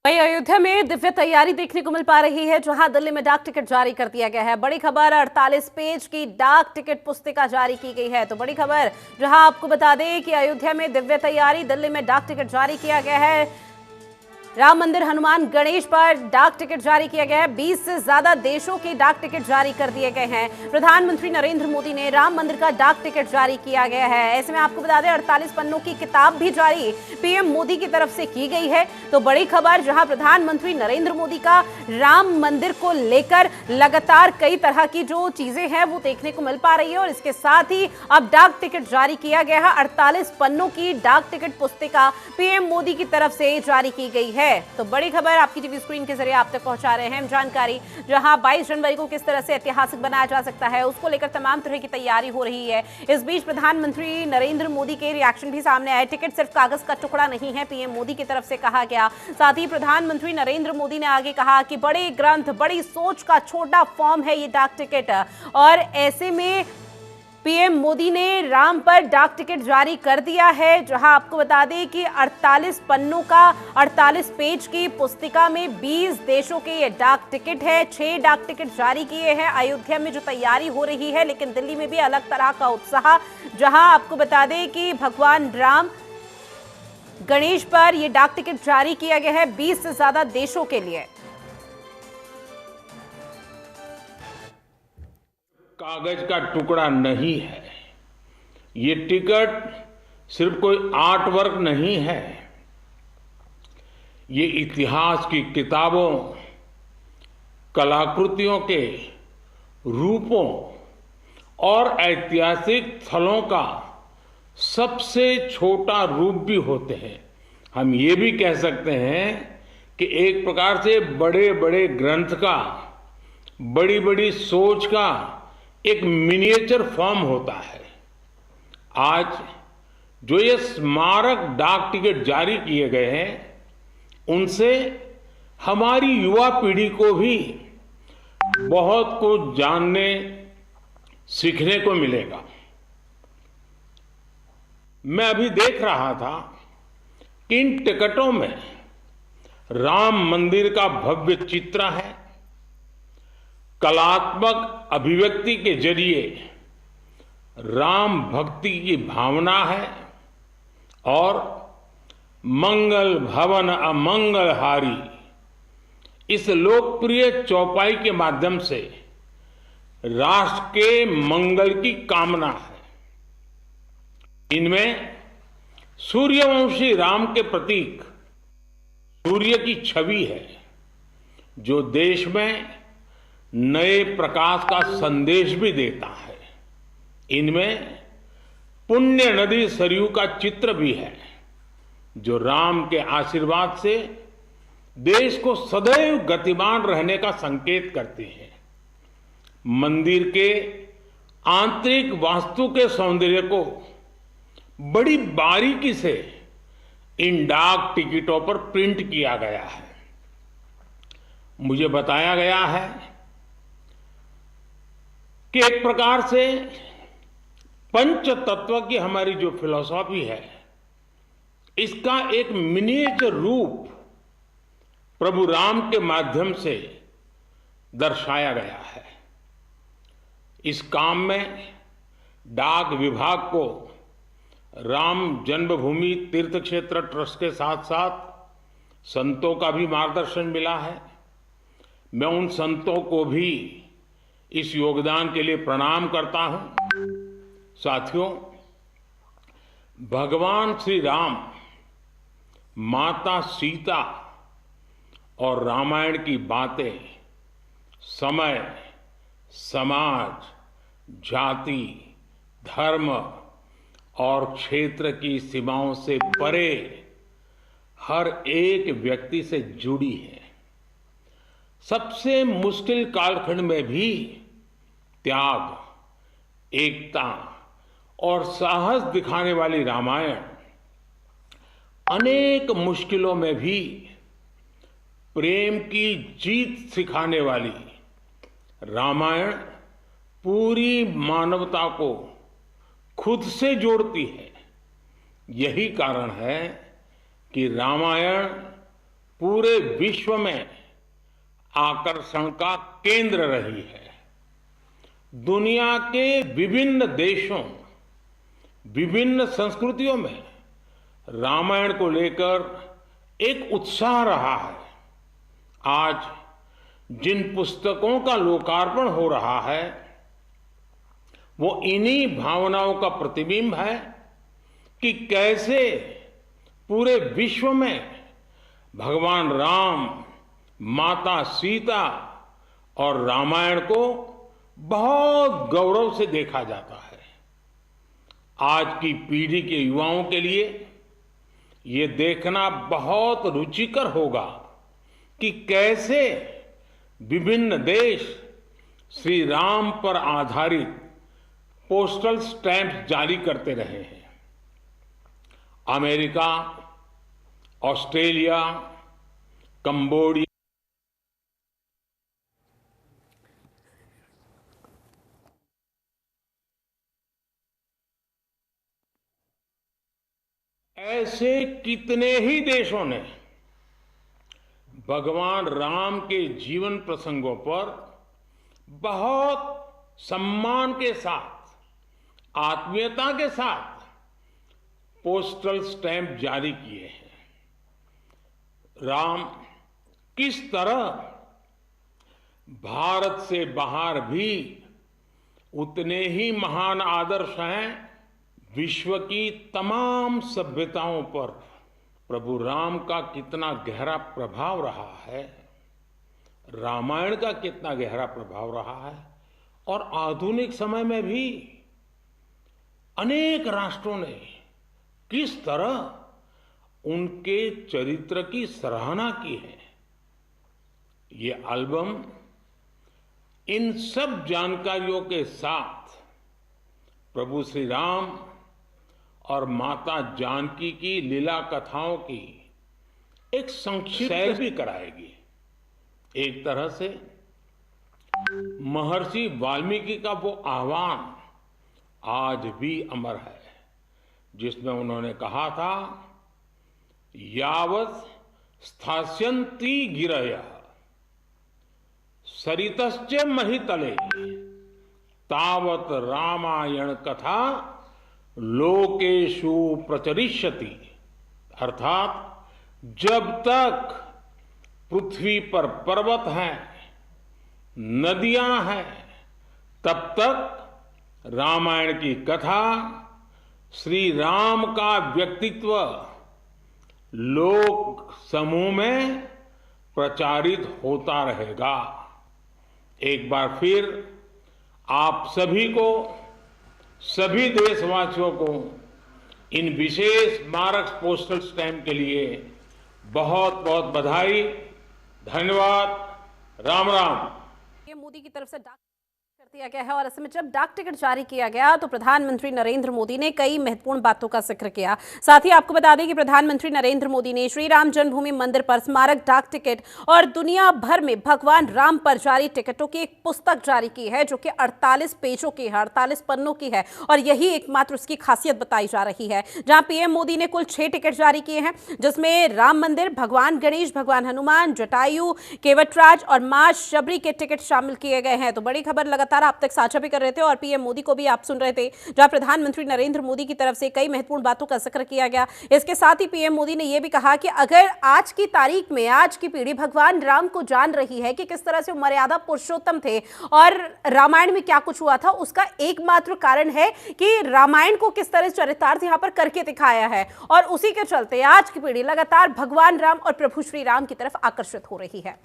वहीं अयोध्या में दिव्य तैयारी देखने को मिल पा रही है, जहां दिल्ली में डाक टिकट जारी कर दिया गया है। बड़ी खबर, 48 पेज की डाक टिकट पुस्तिका जारी की गई है। तो बड़ी खबर, जहां आपको बता दें कि अयोध्या में दिव्य तैयारी, दिल्ली में डाक टिकट जारी किया गया है। राम मंदिर, हनुमान, गणेश पर डाक टिकट जारी किया गया है। 20 से ज्यादा देशों के डाक टिकट जारी कर दिए गए हैं। प्रधानमंत्री नरेंद्र मोदी ने राम मंदिर का डाक टिकट जारी किया गया है। ऐसे में आपको बता दें 48 पन्नों की किताब भी जारी पीएम मोदी की तरफ से की गई है। तो बड़ी खबर, जहां प्रधानमंत्री नरेंद्र मोदी का राम मंदिर को लेकर लगातार कई तरह की जो चीजें हैं वो देखने को मिल पा रही है, और इसके साथ ही अब डाक टिकट जारी किया गया है। 48 पन्नों की डाक टिकट पुस्तिका पीएम मोदी की तरफ से जारी की गई है। तो बड़ी खबर आपकी टीवी स्क्रीन के जरिए आप तक पहुंचा रहे हैं हम जानकारी, जहां 22 जनवरी को किस तरह से ऐतिहासिक बनाया जा सकता है, उसको लेकर तमाम तरह की तैयारी हो रही है। इस बीच प्रधानमंत्री नरेंद्र मोदी के रिएक्शन भी सामने आए। टिकट सिर्फ कागज का टुकड़ा नहीं है, पीएम मोदी की तरफ से कहा गया। साथ ही प्रधानमंत्री नरेंद्र मोदी ने आगे कहा कि बड़े ग्रंथ, बड़ी सोच का छोटा फॉर्म है ये डाक टिकट, और ऐसे में पीएम मोदी ने राम पर डाक टिकट जारी कर दिया है। जहां आपको बता दें कि 48 पन्नों का 48 पेज की पुस्तिका में 20 देशों के ये डाक टिकट है। 6 डाक टिकट जारी किए हैं। अयोध्या में जो तैयारी हो रही है, लेकिन दिल्ली में भी अलग तरह का उत्साह, जहां आपको बता दें कि भगवान राम, गणेश पर यह डाक टिकट जारी किया गया है 20 से ज्यादा देशों के लिए। कागज का टुकड़ा नहीं है, ये टिकट सिर्फ कोई आर्ट वर्क नहीं है, ये इतिहास की किताबों, कलाकृतियों के रूपों और ऐतिहासिक स्थलों का सबसे छोटा रूप भी होते हैं। हम ये भी कह सकते हैं कि एक प्रकार से बड़े बड़े ग्रंथ का, बड़ी बड़ी सोच का एक मिनिएचर फॉर्म होता है। आज जो ये स्मारक डाक टिकट जारी किए गए हैं, उनसे हमारी युवा पीढ़ी को भी बहुत कुछ जानने, सीखने को मिलेगा। मैं अभी देख रहा था कि इन टिकटों में राम मंदिर का भव्य चित्र है। कलात्मक अभिव्यक्ति के जरिए राम भक्ति की भावना है, और मंगल भवन अमंगलहारी इस लोकप्रिय चौपाई के माध्यम से राष्ट्र के मंगल की कामना है। इनमें सूर्यवंशी राम के प्रतीक सूर्य की छवि है, जो देश में नए प्रकाश का संदेश भी देता है। इनमें पुण्य नदी सरयू का चित्र भी है, जो राम के आशीर्वाद से देश को सदैव गतिमान रहने का संकेत करते हैं। मंदिर के आंतरिक वास्तु के सौंदर्य को बड़ी बारीकी से इन डाक टिकटों पर प्रिंट किया गया है। मुझे बताया गया है कि एक प्रकार से पंच तत्व की हमारी जो फिलॉसफी है, इसका एक मिनिएचर रूप प्रभु राम के माध्यम से दर्शाया गया है। इस काम में डाक विभाग को राम जन्मभूमि तीर्थ क्षेत्र ट्रस्ट के साथ साथ संतों का भी मार्गदर्शन मिला है। मैं उन संतों को भी इस योगदान के लिए प्रणाम करता हूं। साथियों, भगवान श्री राम, माता सीता और रामायण की बातें समय, समाज, जाति, धर्म और क्षेत्र की सीमाओं से परे हर एक व्यक्ति से जुड़ी है। सबसे मुश्किल कालखंड में भी त्याग, एकता और साहस दिखाने वाली रामायण, अनेक मुश्किलों में भी प्रेम की जीत सिखाने वाली रामायण पूरी मानवता को खुद से जोड़ती है। यही कारण है कि रामायण पूरे विश्व में आकर्षण का केंद्र रही है। दुनिया के विभिन्न देशों, विभिन्न संस्कृतियों में रामायण को लेकर एक उत्साह रहा है। आज जिन पुस्तकों का लोकार्पण हो रहा है वो इन्हीं भावनाओं का प्रतिबिंब है कि कैसे पूरे विश्व में भगवान राम, माता सीता और रामायण को बहुत गौरव से देखा जाता है। आज की पीढ़ी के युवाओं के लिए ये देखना बहुत रुचिकर होगा कि कैसे विभिन्न देश श्री राम पर आधारित पोस्टल स्टैंप जारी करते रहे हैं। अमेरिका, ऑस्ट्रेलिया, कंबोडिया, ऐसे कितने ही देशों ने भगवान राम के जीवन प्रसंगों पर बहुत सम्मान के साथ, आत्मीयता के साथ पोस्टल स्टैंप जारी किए हैं। राम किस तरह भारत से बाहर भी उतने ही महान आदर्श हैं। विश्व की तमाम सभ्यताओं पर प्रभु राम का कितना गहरा प्रभाव रहा है, रामायण का कितना गहरा प्रभाव रहा है, और आधुनिक समय में भी अनेक राष्ट्रों ने किस तरह उनके चरित्र की सराहना की है। ये एल्बम इन सब जानकारियों के साथ प्रभु श्री राम और माता जानकी की लीला कथाओं की एक संक्षिप्त भी कराएगी। एक तरह से महर्षि वाल्मीकि का वो आह्वान आज भी अमर है, जिसमें उन्होंने कहा था, यावत् स्थास्यन्ति गिरयः सरितश्च महितले तावत् रामायण कथा लोकेषु प्रचरिष्यति। अर्थात जब तक पृथ्वी पर पर्वत हैं, नदियां हैं, तब तक रामायण की कथा, श्री राम का व्यक्तित्व लोक समूह में प्रचारित होता रहेगा। एक बार फिर आप सभी को, सभी देशवासियों को इन विशेष स्मारक पोस्टल स्टैंप के लिए बहुत बहुत बधाई, धन्यवाद। राम राम। मोदी की तरफ से डाक कर दिया गया है और ऐसे में जब डाक टिकट जारी किया गया तो प्रधानमंत्री नरेंद्र मोदी ने कई महत्वपूर्ण बातों का जिक्र किया। साथ ही आपको बता दें कि प्रधानमंत्री नरेंद्र मोदी ने श्री राम जन्मभूमि मंदिर पर स्मारक डाक टिकट और दुनिया भर में भगवान राम पर जारी टिकटों की एक पुस्तक जारी की है, जो कि 48 पेजों की है, 48 पन्नों की है, और यही एकमात्र उसकी खासियत बताई जा रही है। जहां पीएम मोदी ने कुल 6 टिकट जारी किए हैं, जिसमें राम मंदिर, भगवान गणेश, भगवान हनुमान, जटायु, केवटराज और मां शबरी के टिकट शामिल किए गए हैं। तो बड़ी खबर लगातार आप तक साझा भी कर रहे थे और पीएम मोदी को भी आप सुन रहे थे, जहां प्रधानमंत्री नरेंद्र मोदी की तरफ से कई महत्वपूर्ण बातों का जिक्र किया गया। इसके साथ ही पीएम मोदी ने यह भी कहा कि अगर आज की तारीख में आज की पीढ़ी भगवान राम को जान रही है कि किस तरह से वो मर्यादा पुरुषोत्तम थे और रामायण में क्या कुछ हुआ था, उसका एकमात्र कारण है कि रामायण को किस तरह चरितार्थ यहां पर करके दिखाया है, और उसी के चलते आज की पीढ़ी लगातार भगवान राम और प्रभु श्री राम की तरफ आकर्षित हो रही है।